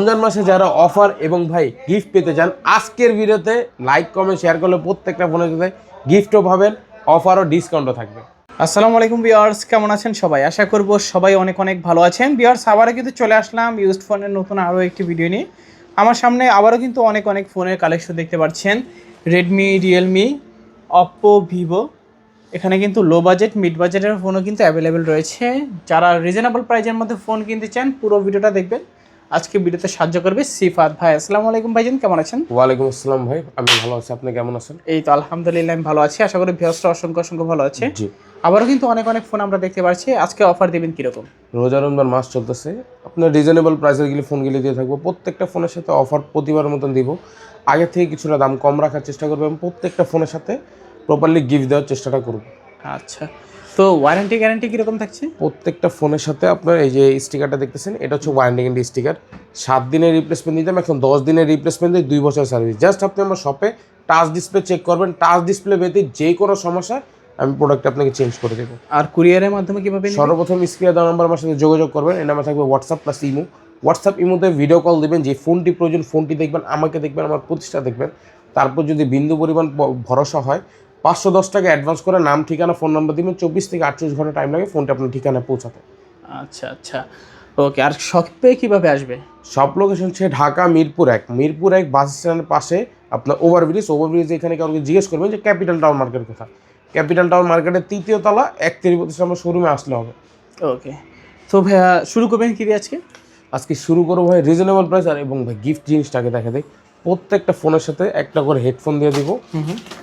রমজান মাসে যারা অফার এবং ভাই গিফট পেতে চান, আজকের ভিডিওতে লাইক কমেন্ট শেয়ার করলে প্রত্যেকটা ফোনের সাথে গিফটও পাবেন, অফার ও ডিসকাউন্টও থাকবে। আসসালামু আলাইকুম ভিউয়ার্স, কেমন আছেন সবাই? আশা করব সবাই অনেক অনেক ভালো আছেন। ভিউয়ার্স, আবারও কিন্তু চলে আসলাম ইউজড ফোনের নতুন আরও একটি ভিডিও নিয়ে। আমার সামনে আবারও কিন্তু অনেক অনেক ফোনের কালেকশন দেখতে পাচ্ছেন। রেডমি, রিয়েলমি, অপ্পো, ভিভো, এখানে কিন্তু লো বাজেট মিড বাজেটের ফোনও কিন্তু অ্যাভেলেবেল রয়েছে। যারা রিজনেবল প্রাইজের মধ্যে ফোন কিনতে চান পুরো ভিডিওটা দেখবেন। আজকে ভিডিওতে সাহায্য করবে সিফাত ভাই। আসসালামু আলাইকুম ভাইজান, কেমন আছেন? ওয়ালাইকুম আসসালাম ভাই, আমি ভালো আছি, আপনি কেমন আছেন? এই তো আলহামদুলিল্লাহ আমি ভালো আছি। আশা করি ভিউয়ার্সরা অসংখ্য অসংখ্য ভালো আছে। জি, আবারও কিন্তু অনেক অনেক ফোন আমরা দেখতে পাচ্ছি। আজকে অফার দেবেন কিরকম? রোজা রমজান মাস চলতেছে, আপনার রিজনেবল প্রাইসের গিয়ে ফোনগুলি দিয়ে থাকবো। প্রত্যেকটা ফোনের সাথে অফার প্রতিবার মতন দিব, আগে থেকে কিছুটা দাম কম রাখার চেষ্টা করবো এবং প্রত্যেকটা ফোনের সাথে প্রপারলি গিফট দেওয়ার চেষ্টাটা করবো। আচ্ছা, তো ওয়ারেন্টি গ্যারান্টি কীরকম থাকছে? প্রত্যেকটা ফোনের সাথে আপনার এই যে স্টিকারটা দেখতেছেন, এটা হচ্ছে ওয়ারেন্টি গ্যারান্টি স্টিকার। 7 দিনের রিপ্লেসমেন্ট দিতাম, এখন 10 দিনের রিপ্লেসমেন্ট দিয়ে 2 বছর সার্ভিস। জাস্ট আপনি আমার শপে টাচ ডিসপ্লে চেক করবেন, টাচ ডিসপ্লে পেতে যে কোনো সমস্যা আমি প্রোডাক্ট আপনাকে চেঞ্জ করে দেবো। আর কুরিয়ারের মাধ্যমে কীভাবে? সর্বপ্রথম স্ক্রিনে দেওয়া নাম্বার আমার সাথে যোগাযোগ করবেন। এই নাম্বার থাকবে হোয়াটসঅ্যাপ প্লাস ইমো। হোয়াটসঅ্যাপ ইমোতে ভিডিও কল দেবেন, যে ফোনটি প্রয়োজন ফোনটি দেখবেন, আমাকে দেখবেন, আমার প্রতিষ্ঠা দেখবেন। তারপর যদি বিন্দু পরিমাণ ভরসা হয় 510 টাকা অ্যাডভান্স করে নাম ঠিকানা ফোন নাম্বার দিবেন। 24 থেকে 48 ঘন্টা টাইম লাগে ফোনটা আপনার ঠিকানায় পৌঁছাতে। আচ্ছা আচ্ছা, ওকে। আর শপে কীভাবে আসবে? সব লোকেশন হচ্ছে ঢাকা মিরপুর 1 বাস স্ট্যান্ডের পাশে আপনার ওভারব্রিজ। এখানে কাউকে জিজ্ঞেস করবেন যে ক্যাপিটাল টাউন মার্কেট কোথায়। ক্যাপিটাল টাউন মার্কেটের 3য় তলা 31 নম্বর শোরুমে আসলে হবে। ওকে, তো ভাইয়া শুরু করবেন কি দিয়ে আজকে? আজকে শুরু করবো ভাই রিজনেবল প্রাইস আর এবং ভাই গিফট জিনিসটাকে দেখা দেয়। প্রত্যেকটা ফোনের সাথে একটা করে হেডফোন দিয়ে দিব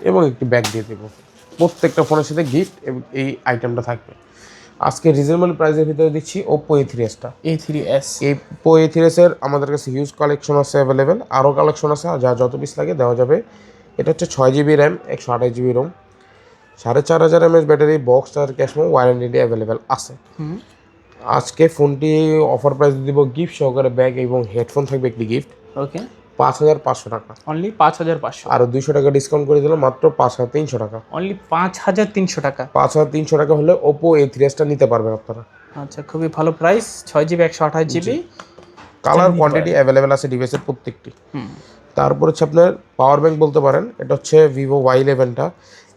এবং একটি ব্যাগ দিয়ে দেবো। প্রত্যেকটা ফোনের সাথে গিফট এবং এই আইটেমটা থাকবে। আজকে রিজনেবল প্রাইসের ভিতরে দিচ্ছি ওপ্পো A3s-টা। A3s, এই ওপ্পো A3s-এর আমাদের কাছে হিউজ কালেকশন আছে অ্যাভেলেবেল, আরও কালেকশন আছে, যা যত পিস লাগে দেওয়া যাবে। এটা হচ্ছে 6GB RAM, 128GB ROM, 4500 mAh battery, box আর ক্যাশমো, ওয়ারেন্টি অ্যাভেলেবেল আছে। আজকে ফোনটি অফার প্রাইস দিব গিফট সহকারে, ব্যাগ এবং হেডফোন থাকবে একটি গিফট। ওকে, 5500 টাকা, অনলি 5500। আরও 200 টাকা ডিসকাউন্ট করে দিলাম, মাত্র 5300 টাকা। অনলি 5300 টাকা। 5300 টাকা হলে ওপ্পো A3s-টা নিতে পারবেন আপনারা। আচ্ছা, খুবই ভালো price. 6GB 128GB, colour quantity available আছে ডিভাইসের প্রত্যেকটি। তারপর হচ্ছে আপনার পাওয়ার ব্যাংক বলতে পারেন, এটা হচ্ছে ভিভো Y11-টা।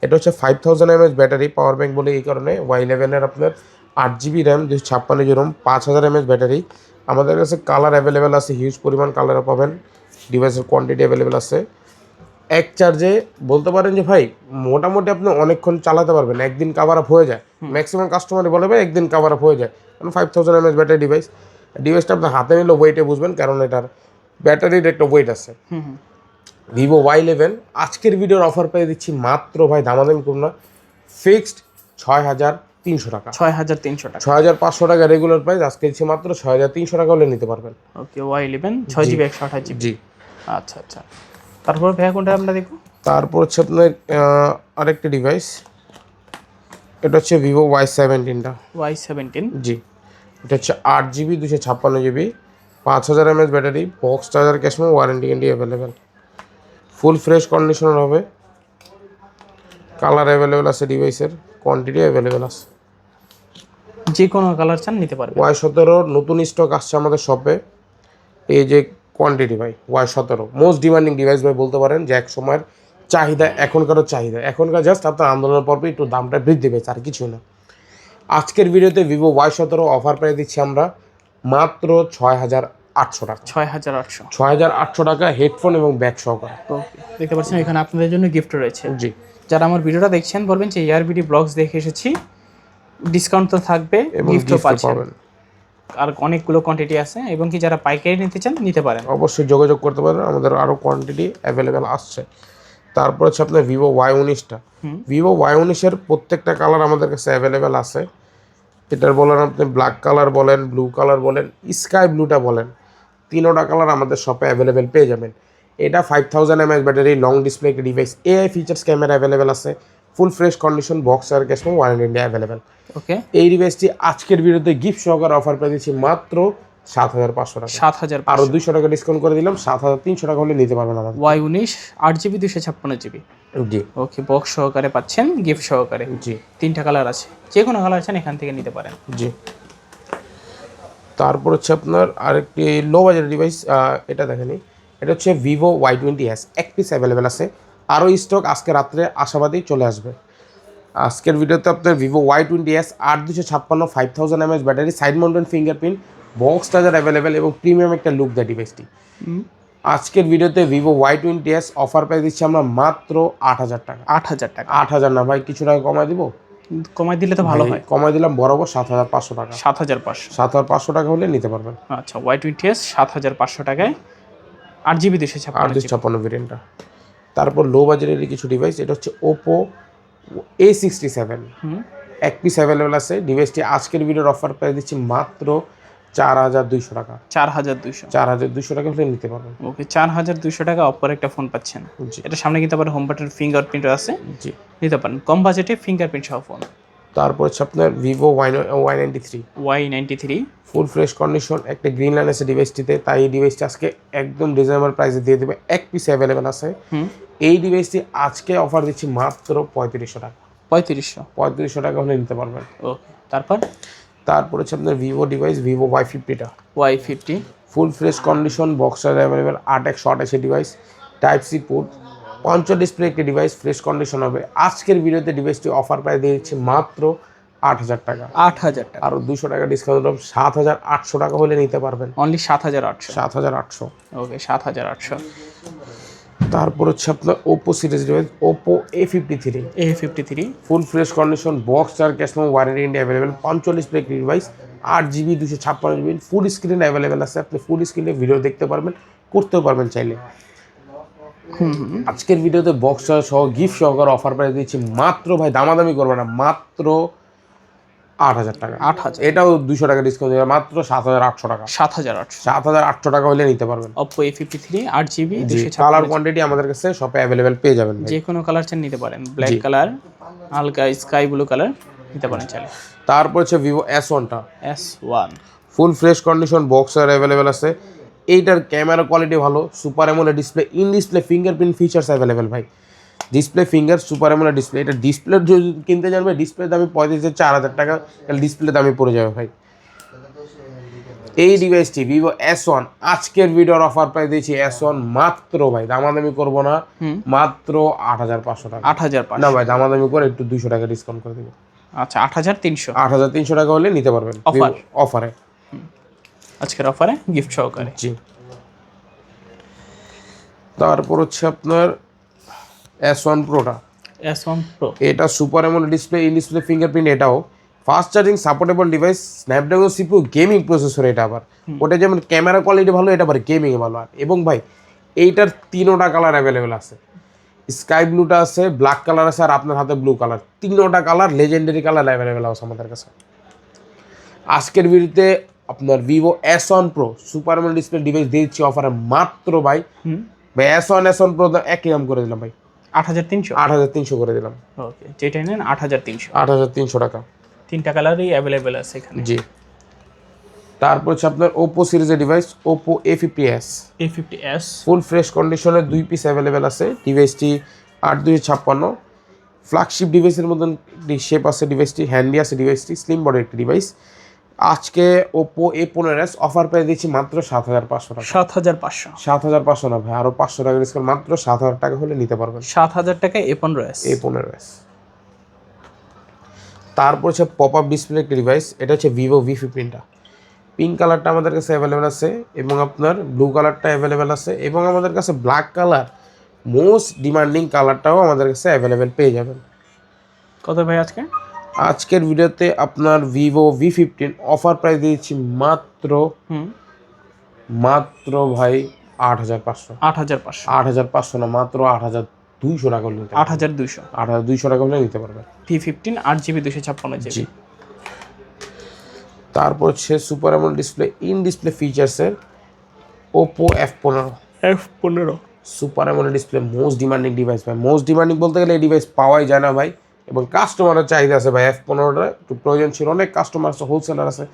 এটা হচ্ছে 5000 mAh ব্যাটারি, পাওয়ার ব্যাংক বলে এই কারণে। Y11-এর আপনার 8GB RAM, 256GB ROM, 5000 mAh battery. আমাদের কাছে কালার অ্যাভেলেবেল আছে, হিউজ পরিমাণ কালারও পাবেন। ডিভাইসের কোয়ান্টিটি অ্যাভেলেবেল আছে। এক চার্জে বলতে পারেন যে ভাই মোটামুটি আপনি অনেকক্ষণ চালাতে পারবেন, একদিন কাভার আপ হয়ে যায়। ম্যাক্সিমাম কাস্টমারই বলে ভাই একদিন কাভার আপ হয়ে যায়, কারণ 5000 mAh ব্যাটারি ডিভাইসটা আপনার হাতে নিলে ওয়েটে বুঝবেন, কারণ এটার ব্যাটারির একটা ওয়েট আছে। ভিভো Y11 আজকের ভিডিওর অফার পেয়ে দিচ্ছি মাত্র ভাই দামাদামি করুন না, ফিক্সড 6300 টাকা। 6300 টাকা। 6500 টাকা রেগুলার প্রাইস, আজকে দিচ্ছি মাত্র 6300 টাকা হলে নিতে পারবেন। ওকে, Y11 6GB 128GB। জি, আচ্ছা আচ্ছা, তারপর ভাইয়া কোনটা আমরা দেখব? তারপর হচ্ছে আপনার আরেকটি ডিভাইস, এটা হচ্ছে ভিভো Y17-টা। Y17, জি, এটা হচ্ছে 8GB 256GB, 5000 mAh battery, box charger, ক্যাশমো, warranty available, full fresh conditioner হবে। কালার অ্যাভেলেবেল আছে, ডিভাইসের কোয়ান্টিটি অ্যাভেলেবেল আছে। যে কোনো কালার চান নিতে পারবেন। Y17 নতুন স্টক আসছে আমাদের শপে। এই যে কোয়ান্টিটি ভাই, Y17 মোস্ট ডিমান্ডিং ডিভাইস ভাই বলতে পারেন, যে এক সময়ের চাহিদা এখনকার জাস্ট আপনার আন্দোলনের পর্বে একটু দামটা বৃদ্ধি পেয়েছে, আর কিছুই না। আজকের ভিডিওতে ভিভো Y17 অফার প্রাইস দিচ্ছি আমরা মাত্র 6800 টাকা। 6800 টাকা হেডফোন এবং ব্যাগ সহকারে। দেখতে পাচ্ছেন এখানে আপনাদের জন্য গিফট রয়েছে। জি, যারা আমার ভিডিওটা দেখছেন বলবেন যে ARBD ব্লগস দেখে এসেছি, ডিসকাউন্ট তো থাকবে, গিফটও পাবেন। আর অনেকগুলো কোয়ান্টিটি আছে, এবং কি যারা পাইকারি নিতে চান নিতে পারেন, অবশ্যই যোগাযোগ করতে পারেন, আমাদের আরও কোয়ান্টিটি অ্যাভেলেবেল আসছে। তারপর হচ্ছে আপনার ভিভো Y19-টা। ভিভো Y19-এর প্রত্যেকটা কালার আমাদের কাছে অ্যাভেলেবেল আছে। এটার বলেন আপনি ব্ল্যাক কালার বলেন, ব্লু কালার বলেন, স্কাই ব্লুটা বলেন, 3টা কালার আমাদের শপে অ্যাভেলেবেল পেয়ে যাবেন। এটা 5000 mAh ব্যাটারি, লং ডিসপ্লে একটা device, AI features camera available আছে, ফুল ফ্রেশ কন্ডিশন, বক্স আর ক্যাশমো, ওয়ারেন্টি অ্যাভেলেবেল। ওকে, এই ডিভাইসটি আজকের ভিডিওতে গিফট সহকারে অফার পেয়ে দিচ্ছি মাত্র 7500 টাকা। 7000, আরও 200 টাকা ডিসকাউন্ট করে দিলাম, 7300 টাকা হলে নিতে পারবেন আমাদের। Y19 8GB 256GB। জি, ওকে, বক্স সহকারে পাচ্ছেন, গিফট সহকারে। জি, 3টা কালার আছে, যে কোনো কালার চান এখান থেকে নিতে পারেন। জি। তারপর হচ্ছে আপনার আরেকটি লো বাজেট ডিভাইস, এটা দেখেনি, এটা হচ্ছে ভিভো Y20s, এক পিস অ্যাভেলেবেল আছে, আরও স্টক আজকে রাত্রে আশাবাদী চলে আসবে। আজকের ভিডিওতে আপনার Vivo Y20s 8256 5000 mAh battery, side mountain fingerprint, box charger available এবং প্রিমিয়াম একটা লুক দেয় ডিভাইসটি। আজকের ভিডিওতে ভিভো Y20s অফার প্রাইস দিচ্ছি আমরা মাত্র 8000 টাকা। 8000 টাকা? 8000 না ভাই, কিছু টাকা কমায় দিব। কমাই দিলে তো ভালো হয়। কমায় দিলাম বরাবর 7500 টাকা। 7500? 7500 টাকা হলে নিতে পারবেন। আচ্ছা, Y20s 7500 টাকায় 8GB 256 ভেরিয়েন্টটা। তারপর লো বাজেটের কিছু ডিভাইস, এটা হচ্ছে ওপো A67, এক পিস অ্যাভেলেবেল আছে। ডিভাইসটি আজকের ভিডিওর অফার প্রাইস দিচ্ছি মাত্র 4200 টাকা। 4200? 4200 টাকা হলে নিতে পারবেন। ওকে, 4200 টাকা অপর একটা ফোন পাচ্ছেন। এটা সামনে কিন্তু আবার হোম বাটন ফিঙ্গারপ্রিন্ট আছে, জি নিতে পারেন কম বাজেটে ফিঙ্গারপ্রিন্ট সহ ফোন। তারপর হচ্ছে আপনার ভিভো Y93 ফুল ফ্রেশ কন্ডিশন, একটা গ্রিন লাইন আছে ডিভাইসটিতে, তাই এই ডিভাইসটি আজকে একদম রিজনেবল প্রাইসে দিয়ে দেবে, এক পিস অ্যাভেলেবেল আছে। এই ডিভাইসটি আজকে অফার দিচ্ছি মাত্র 3500 টাকা। 3500 টাকা হলে নিতে পারবেন। ওকে, তারপর হচ্ছে আপনার ভিভো ডিভাইস, ভিভো Y50টা, Y50 ফুল ফ্রেশ কন্ডিশন, বক্সার available, 8 device, type C port, punch display একটি ডিভাইস, ফ্রেশ কন্ডিশন হবে। আজকের ভিডিওতে ডিভাইসটি অফার প্রাইস দিয়েছি মাত্র 8000 টাকা। 8000 টাকা? আরও 200 টাকা ডিসকাউন্ট, 7800 টাকা হলে নিতে পারবেন। অনলি 7800? 7800। ওকে, 7800। তারপর হচ্ছে আপনার Oppo series device, Oppo A53 full fresh condition, box charge, cash memo, warranty India available, 45 display একটি device, 8GB 256GB, full screen available আছে। আপনি ফুল স্ক্রিনে ভিডিও দেখতে পারবেন, করতেও পারবেন চাইলে। আজকের ভিডিওতে বক্স চার্জ সহ গিফট সহকারে অফার প্রাইস দিচ্ছি মাত্র, ভাই দামাদামি করবে না, মাত্র 8000 টাকা। 8000? এটাও 200 টাকা ডিসকাউন্ট দেবে, মাত্র 7800 টাকা। 7800 টাকা হলে নিতে পারবেন। Oppo A53 8GB 256। Colour quantity আমাদের কাছে শপে অ্যাভেলেবেল পেয়ে যাবেন, যে কোনো কালার চান নিতে পারেন, ব্ল্যাক কালার, হালকা স্কাই ব্লু কালার নিতে পারেন চাইলে। তারপর হচ্ছে ভিভো S1টা, S1 ফুল ফ্রেশ কন্ডিশন, বক্সার অ্যাভেলেবেল আছে। এইটার ক্যামেরা কোয়ালিটি ভালো, super AMOLED display, in display fingerprint features available ভাই, display finger, super AMOLED display. এটা ডিসপ্লে যদি কিনতে জানবে, ডিসপ্লে দামি 4000 টাকা, তাহলে ডিসপ্লে দামি পড়ে যাবে ভাই। এই ডিভাইসটি ভিভো S1 আজকের ভিডিওর অফার প্রাইস দিয়েছি S1 মাত্র, ভাই দামাদামি করবো না, মাত্র 8500 টাকা। 8500? না ভাই, দামাদামি করে একটু 200 টাকা ডিসকাউন্ট করে দেবো। আচ্ছা, 8300? 8300 টাকা হলে নিতে পারবেন অফারে, আজকের অফারে গিফট সহকারে। জি। তারপর হচ্ছে আপনার S1 Proটা, S1 Pro, এটা super AMOLED display, in display fingerprint, এটাও fast charging supportable device, Snapdragon CPU, gaming processor. এটা আবার ওটা যেমন ক্যামেরা কোয়ালিটি ভালো, এটা আবার গেমিংয়ে ভালো। আর এবং ভাই এইটার 3টা কালার অ্যাভেলেবেল আছে, স্কাই ব্লুটা আছে, ব্ল্যাক কালার আছে, আর আপনার হাতে ব্লু কালার, 3টা কালার লেজেন্ডারি কালার অ্যাভেলেবেল আছে আমাদের কাছে। আজকের ভিডিওতে আপনার Vivo S1 Pro super AMOLED display device দিচ্ছি অফারে মাত্র, ভাই S1 Pro একই দাম করে দিলাম ভাই, 8300 করে দিলাম। ওকে, যেটা নেন 8300 টাকা। 3টা কালারই অ্যাভেলেবেল আছে এখানে, জি। তারপর হচ্ছে আপনার ওপো সিরিজের device, Oppo A50s full fresh কন্ডিশনের 2 পিস অ্যাভেলেবেল আছে। ডিভাইসটি 8256 ফ্ল্যাগশিপ ডিভাইসের মতন শেপ আছে ডিভাইসটি, হ্যান্ডি আছে ডিভাইসটি, স্লিম বডির একটি ডিভাইস। আজকে ওপো A15s অফার প্রাইস দিচ্ছি মাত্র 7500 টাকা। 7500 না ভাই, আরো 500 টাকা ডিসকাউন্ট, মাত্র 7000 টাকা হলে নিতে পারবেন। 7000 টাকায় A15s। তারপর হচ্ছে পপ আপ ডিসপ্লে একটি ডিভাইস, এটা হচ্ছে ভিভো V15টা, পিঙ্ক কালারটা আমাদের কাছে অ্যাভেলেবেল আছে এবং আপনার ব্লু কালারটা অ্যাভেলেবেল আছে এবং আমাদের কাছে ব্ল্যাক কালার, মোস্ট ডিমান্ডিং কালারটাও আমাদের কাছে অ্যাভেলেবেল পেয়ে যাবেন। কত ভাই আজকের ভিডিওতে আপনার ভিভো V15 অফার প্রাইস দিয়েছি মাত্র ভাই 8500 না, মাত্র 8200 টাকা হলে 8200 টাকা হলে নিতে পারবেন। V15 8GB 256GB। তারপর হচ্ছে super AMOLED display, in display ফিচার্সের Oppo F15 super AMOLED display, most demanding device ভাই। মোস্ট ডিমান্ডিং বলতে গেলে এই ডিভাইস পাওয়াই যায় না ভাই, এবং কাস্টমারের চাহিদা আছে ভাই। F15টা একটু প্রয়োজন ছিল, অনেক কাস্টমার আছে, হোলসেলার আছে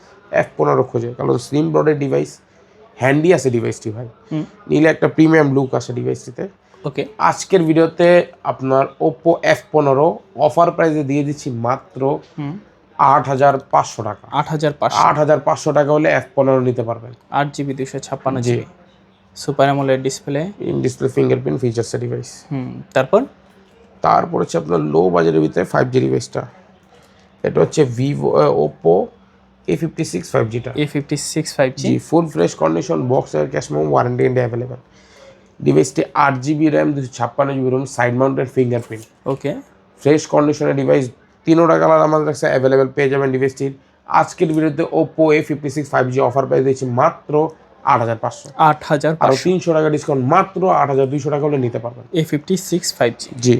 F15 খোঁজে, কারণ স্লিম ব্রডের ডিভাইস, হ্যান্ডি আছে ডিভাইসটি ভাই, নিলে একটা প্রিমিয়াম লুক আসে ডিভাইসটিতে। ওকে, আজকের ভিডিওতে আপনার ওপো F15 অফার প্রাইসে দিয়ে দিচ্ছি মাত্র 8,500 টাকা। 8,500 8,500 টাকা হলে F15 নিতে পারবেন। 8GB 256GB super AMOLED display, in display fingerprint features device. তারপর হচ্ছে আপনার লো বাজেটের ভিতরে 5G ডিভাইসটা, এটা হচ্ছে ভিভো ওপো A56 5Gটা। A56 5G G, full fresh condition, box এর cash memo, warranty India available. ডিভাইসটি 8GB RAM 256GB ROM, side mounted fingerprint, okay. Fresh কন্ডিশনের ডিভাইস। 3টা কালার আমাদের কাছে অ্যাভেলেবেল পেয়ে যাবেন ডিভাইসটির। আজকের ভিডিওতে ওপো A56 5G অফার পেয়ে দিয়েছি মাত্র 8,500। 8,500 আর 300 টাকা ডিসকাউন্ট, মাত্র 8,200 টাকা হলে নিতে পারবেন। A56 5G। জি,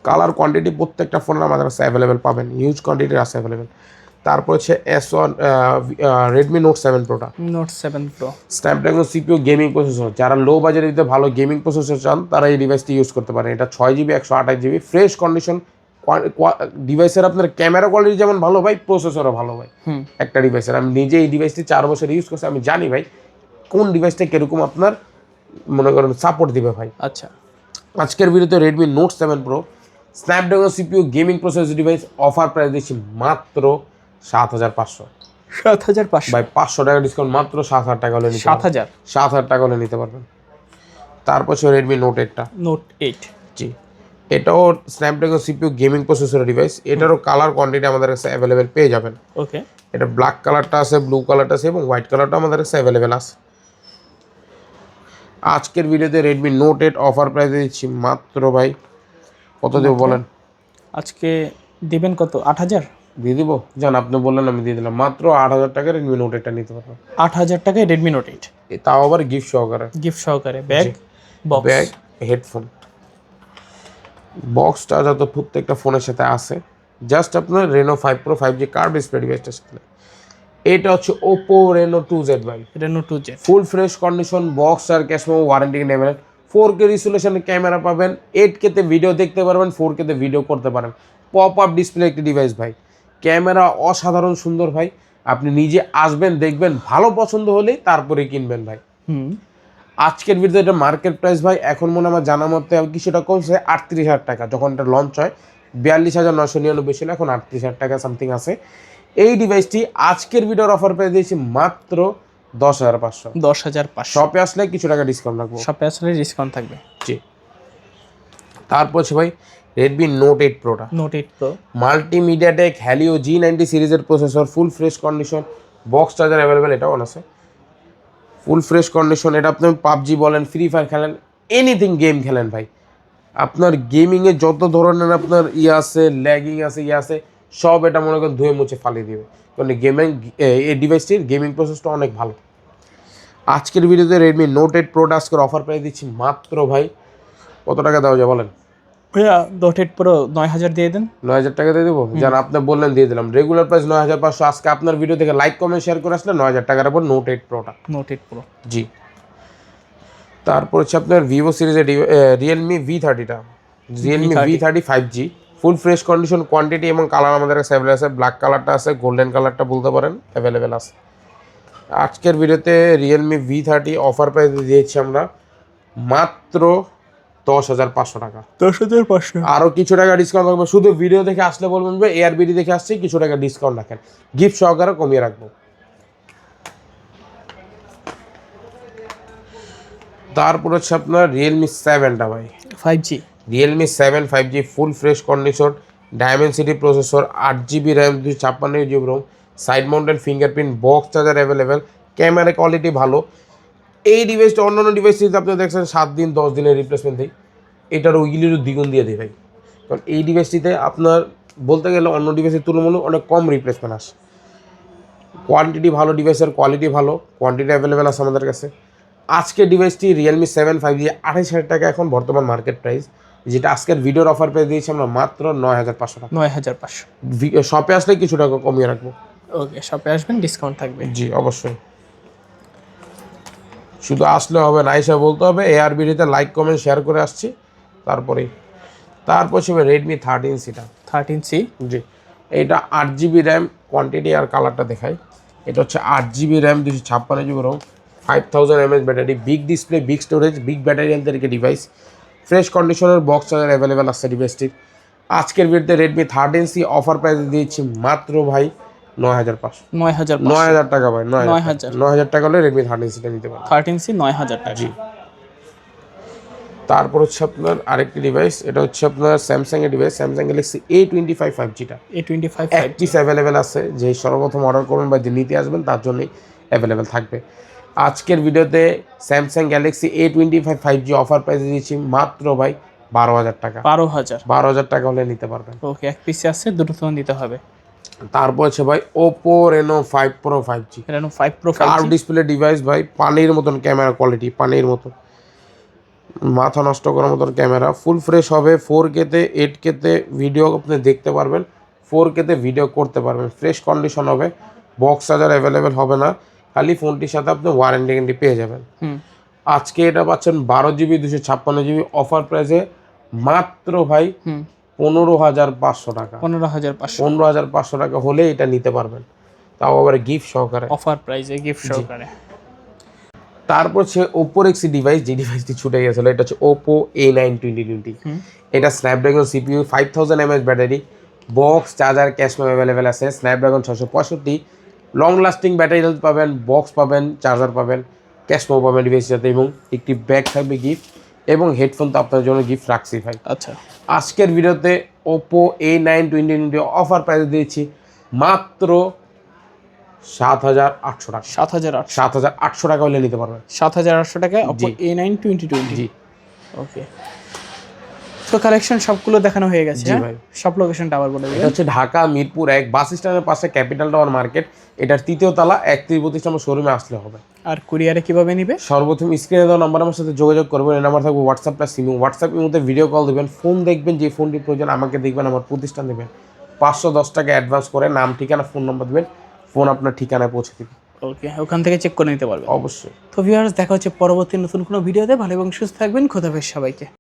কালার কোয়ান্টিটি প্রত্যেকটা ফোনের আমাদের কাছে অ্যাভেলেবেল পাবেন, হিউজ কোয়ান্টিটির আছে অ্যাভেলেবেল। তারপর হচ্ছে রেডমি নোট 7 প্রোটা, Note 7 Pro, Snapdragon CPU gaming processor. যারা লো বাজেটের ভিতরে ভালো গেমিং প্রসেসর চান তারা এই ডিভাইসটি ইউজ করতে পারেন। এটা 6GB 128GB ফ্রেশ কন্ডিশন ডিভাইসের। আপনার ক্যামেরা কোয়ালিটি যেমন ভালো ভাই, প্রসেসরও ভালো ভাই একটা ডিভাইসের। আমি নিজে এই ডিভাইসটি 4 বছর ইউজ করছি, আমি জানি ভাই কোন ডিভাইসটা কিরকম আপনার মনে করেন সাপোর্ট দিবে ভাই। আচ্ছা, আজকের ভিডিওতে Redmi Note 7 Pro Snapdragon CPU gaming processor device offer price দিচ্ছি মাত্র 7,500। 7,500 ভাই 500 টাকা ডিসকাউন্ট, মাত্র 7,000 টাকা হলে নিতে পারবেন। 7,000 টাকা হলে নিতে পারবেন। তারপর হচ্ছে রেডমি নোট 8টা, নোট 8। জি, এটাও Snapdragon CPU gaming processor device. এটারও কালার কোয়ান্টিটি আমাদের কাছে অ্যাভেলেবেল পেয়ে যাবেন। ওকে, এটা ব্ল্যাক কালারটা আছে, ব্লু কালারটা আছে এবং হোয়াইট কালারটা আমাদের কাছে অ্যাভেলেবেল আছে। আজকের ভিডিওতে রেডমি নোট 8 অফার প্রাইসে দিচ্ছি মাত্র ভাই কত দেবো বলেন? আজকে দিবেন কত? 8,000 দিয়ে দিব? জান আপনি বললেন, আমি দিয়ে দিলাম। মাত্র 8,000 টাকায় রেডমি নোট 8টা নিতে পারবেন। 8,000 টাকায় রেডমি নোট 8, তাও আবার গিফট সহকারে। গিফট সহকারে bag, box, bag, headphone, box charger তো প্রত্যেকটা ফোনের সাথে আছে। জাস্ট আপনার Reno 5 Pro 5G curve display ডিভাইসটার সাথে। এটা হচ্ছে ওপো রেনো 2Z ভাই, Reno 2Z full fresh condition, box আর ক্যাশ মেমো, ওয়ারেন্টি নেবেন। 4K রিজলিউশনের ক্যামেরা পাবেন, 8K তে ভিডিও দেখতে পারবেন, 4K তে ভিডিও করতে পারেন। পপ আপ ডিসপ্লে একটি ডিভাইস ভাই, ক্যামেরা অসাধারণ সুন্দর ভাই। আপনি নিজে আসবেন, দেখবেন, ভালো পছন্দ হলেই তারপরে কিনবেন ভাই। আজকের ভিডিওতে এটা মার্কেট প্রাইস ভাই এখন মনে আমার জানা মতে কিছুটা কমছে, 38,000 টাকা। যখন এটা লঞ্চ হয় 42,999 ছিল, এখন 38,000 টাকা সামথিং আছে। এই ডিভাইসটি আজকের ভিডিওর অফার পেয়ে দিয়েছি মাত্র 10,500। 10,500 শপে আসলে কিছু টাকা ডিসকাউন্ট রাখবো। শপে আসলে ডিসকাউন্ট থাকবে। জি, তারপর হচ্ছে ভাই রেডমি নোট 8 প্রোটা, Note 8 Pro multimedia tech Helio G90 সিরিজের processor, full fresh condition, box charger available, এটাও আছে ফুল ফ্রেশ কন্ডিশন। এটা আপনি পাবজি বলেন, ফ্রি ফায়ার খেলেন, এনিথিং গেম খেলেন ভাই, আপনার গেমিংয়ে যত ধরনের আপনার আছে, ল্যাগিং আছে, আছে, সব এটা মনে করেন ধুয়ে মুছে ফালিয়ে দিবে। কারণ গেমিং এই ডিভাইসটির গেমিং প্রসেসটা অনেক ভালো। আজকের ভিডিওতে রেডমি নোট 8 প্রোটা আজকের অফার প্রাইস দিচ্ছি মাত্র ভাই কত টাকা দেওয়া যায় বলেন? ভাইয়া নোট 8 প্রো 9,000 দিয়ে দেন। 9,000 টাকা দিয়ে দেবো? যান আপনি বললেন দিয়ে দিলাম। Regular price 9,500। আজকে আপনার ভিডিও থেকে লাইক কমেন্ট শেয়ার করে আসলে 9,000 টাকার উপর নোট 8 প্রোটা। নোট 8 প্রো, জি, তারপর হচ্ছে আপনার ভিভো সিরিজের রিয়েলমি V30টা, Realme V30 5G full fresh condition, quantity এবং কালার আমাদের কাছে অ্যাভেলেবেল আছে। ব্ল্যাক কালারটা আছে, গোল্ডেন কালারটা বলতে পারেন, অ্যাভেলেবেল আছে। আজকের ভিডিওতে রিয়েলমি V30 অফার প্রাইস দিয়েছি আমরা মাত্র 10,500 টাকা। 10,500 আরও কিছু টাকা ডিসকাউন্ট থাকবে। শুধু ভিডিও দেখে আসলে বলবেন যে ARBD দেখে আসছি, কিছু টাকা ডিসকাউন্ট রাখেন, গিফট সহকারে কমিয়ে রাখবো। তারপর হচ্ছে আপনার রিয়েলমি 7টা ভাই, 5G, Realme 7 5G full fresh condition, Dimensity processor, 8GB RAM 256GB ROM, side mounted fingerprint, box charger available, camera quality ভালো। এই ডিভাইসটা অন্যান্য ডিভাইসটিতে আপনি দেখছেন 7 দিন 10 দিনের রিপ্লেসমেন্ট দিই, এটার ওইগুলিরও দ্বিগুণ দিয়ে দেয় ভাই। কারণ এই ডিভাইসটিতে আপনার বলতে গেলে অন্য ডিভাইসের তুলনামূলক অনেক কম রিপ্লেসমেন্ট আসে। কোয়ান্টিটি ভালো, ডিভাইসের কোয়ালিটি ভালো, কোয়ান্টিটি অ্যাভেলেবেল আছে আমাদের কাছে। আজকের ডিভাইসটি রিয়েলমি 7 5G 28,000 টাকা এখন বর্তমান মার্কেট প্রাইস, যেটা আজকের ভিডিওর অফার প্রাইস দিয়েছি আমরা মাত্র 9,500 টাকা। 9,500 শপে আসলে কিছু টাকা কমিয়ে রাখবো। ওকে, শপে আসবেন, ডিসকাউন্ট থাকবে। জি অবশ্যই, শুধু আসলে হবে না, এসে বলতে হবে ARBDতে লাইক কমেন্ট শেয়ার করে আসছি তারপর ছিল রেডমি 13Cটা, 13C, জি, এটা 8GB র্যাম, কোয়ান্টিটি আর কালারটা দেখাই। এটা হচ্ছে 8GB RAM 256GB ROM, 5000 mAh battery, big display, big storage, big battery হেলথের ডিভাইস, ফ্রেশ কন্ডিশনের বক্স চার্জার অ্যাভেলেবেল আছে ডিভাইসটির। আজকের ভিডিওতে রেডমি 13C অফার প্রাইস দিয়েছি মাত্র ভাই 9500 9000 টাকা ভাই 9000 টাকা হলে রেডমি 13Cটা নিতে পারবেন 13C 9000 টাকা। জি। তারপর হচ্ছে আপনার আরেকটি ডিভাইস, এটা হচ্ছে আপনার স্যামসাং এর device, Samsung Galaxy A25 5Gটা A25 এক পিস অ্যাভেলেবেল আছে, যে সর্বপ্রথম অর্ডার করবেন বা যে নিতে আসবেন তার জন্যই অ্যাভেলেবেল থাকবে। আজকের ভিডিওতে Samsung Galaxy A25 5G offer price দিয়েছি মাত্র ভাই 12000 টাকা। 12000 টাকা হলে নিতে পারবেন। ওকে, এক পিসে আছে, দুটো ফোন দিতে হবে। তারপর হচ্ছে ভাই Oppo Reno 5 Pro 5G, Reno 5 Pro 5G curve display device ভাই, পানির মতন ক্যামেরা কোয়ালিটি, পানির মতো, মাথা নষ্ট করার মতন ক্যামেরা, ফুল ফ্রেশ হবে। 4K তে 8K তে ভিডিও আপনি দেখতে পারবেন, 4K তে ভিডিও করতে পারবেন, ফ্রেশ কন্ডিশন হবে, বক্স চার্জার অ্যাভেলেবেল হবে না, খালি ফোনটির সাথে আপনি ওয়ারেন্টি গ্যারান্টি পেয়ে যাবেন। আজকে এটা পাচ্ছেন 12GB 256GB অফার প্রাইসে মাত্র ভাই 15500 টাকা। 15500 টাকা হলে এটা নিতে পারবেন, তাও আবার গিফট সহকারে, অফার প্রাইসে গিফট সহকারে। তারপর হচ্ছে ওপ্পোর একটি ডিভাইস, যে ডিভাইসটি ছুটে গেছিল, এটা হচ্ছে Oppo A9 2020। এটা Snapdragon CPU, 5000 mAh battery, box charger cash memo available আছে, Snapdragon 665, long lasting battery health পাবেন, বক্স পাবেন, চার্জার পাবেন, ক্যাশ মেমো পাবেন ডিভাইসের সাথে, এবং একটি ব্যাগ থাকবে গিফট, এবং হেডফোন তো আপনার জন্য গিফট রাখছি ভাই। আচ্ছা, আজকের ভিডিওতে Oppo A9 2020 অফার প্রাইস দিয়েছি মাত্র 7800 টাকা। 7800 টাকা হলে নিতে পারবেন। 7800 টাকায় Oppo A9 2020। জি, ওকে। তো কালেকশন সবগুলো দেখানো হয়ে গেছে। জি ভাই। সব লোকেশনটা আবার বলে দিন। এটা হচ্ছে ঢাকা মিরপুর 1 বাস স্ট্যান্ডের পাশে ক্যাপিটাল টাওয়ার মার্কেট, এটার 3য় তলা 3132 নম্বর শোরুমে আসলে হবে। আর কুরিয়ারে কিভাবে নিবে? সর্বপ্রথম স্ক্রিনে দেওয়া নাম্বার আমার সাথে যোগাযোগ করবেন, এই নাম্বার থাকবে হোয়াটসঅ্যাপ প্লাস সিম। হোয়াটসঅ্যাপের মধ্যে ভিডিও কল দেবেন, ফোন দেখবেন, যে ফোনটি প্রয়োজন আমাকে দেখবেন, আমার প্রতিষ্ঠান দেবেন, 510 টাকা অ্যাডভান্স করে নাম ঠিকানা ফোন নাম্বার দেবেন, ফোন আপনার ঠিকানায় পৌঁছে দেবে। ওকে, ওখান থেকে চেক করে নিতে পারবেন অবশ্যই। তো ভিউয়ার্স, দেখা হচ্ছে পরবর্তী নতুন কোনো ভিডিওতে। ভালো এবং সুস্থ থাকবেন। খোদা হাফেজ সবাইকে।